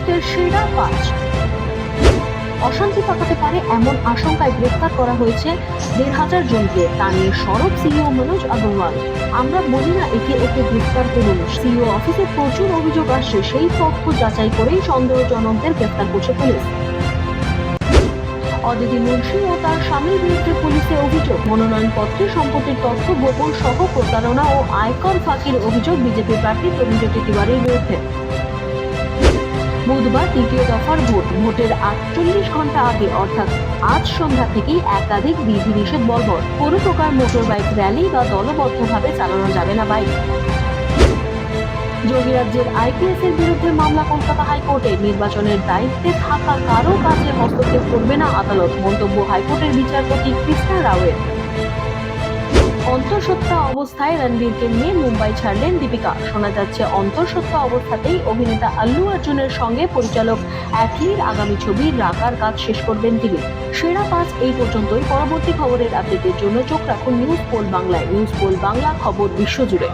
মুহূর্তের সেরা 5। অশান্তি পাকাতে পারে এমন আশঙ্কায় গ্রেফতার করা হয়েছে 1,500 জনকে, তা নিয়ে সরব সিইও মনোজ আগরওয়াল। আমরা বলি না একে ওকে গ্রেফতার করুন, সিইও অফিসে প্রচুর অভিযোগ আসছে, সেই তথ্য যাচাই করেই সন্দেহজনকদের গ্রেফতার করছে পুলিশ। অদিতি মুন্সি ও তার স্বামীর বিরুদ্ধে পুলিশে অভিযোগ, মনোনয়নপত্রে সম্পত্তির তথ্য গোপন সহ প্রতারণা ও আয়কর ফাঁকির অভিযোগ বিজেপি প্রার্থী প্রবীণজ্যোতি তিওয়ারির বিরুদ্ধে। বুধবার দ্বিতীয় দফার ভোটের 48 ঘন্টা আগে অর্থাৎ আজ সন্ধ্যা থেকেই একাধিক বিধিনিষেধ বলবৎ। কোনো প্রকার মোটর বাইক র্যালি বা দলবদ্ধভাবে চালানো যাবে না বাইক। যোগীরাজ্যের আইপিএস এর বিরুদ্ধে মামলা কলকাতা হাইকোর্টে, নির্বাচনের দায়িত্বে থাকা কারো কাজে হস্তক্ষেপ করবে না আদালত, মন্তব্য হাইকোর্টের বিচারপতি কৃষ্ণা রাওয়ের। অন্তঃসত্ত্বা অবস্থায় রণবীরকে নিয়ে মুম্বাই ছাড়লেন দীপিকা। শোনা যাচ্ছে অন্তঃসত্ত্বা অবস্থাতেই অভিনেতা আল্লু অর্জুনের সঙ্গে পরিচালক অ্যাটলির আগামী ছবি রাকার কাজ শেষ করবেন তিনি। সেরা 5 এই পর্যন্তই। পরবর্তী খবরের আপডেটের জন্য চোখ রাখুন নিউজ পোল বাংলায়। নিউজ পোল বাংলা, খবর বিশ্বজুড়ে।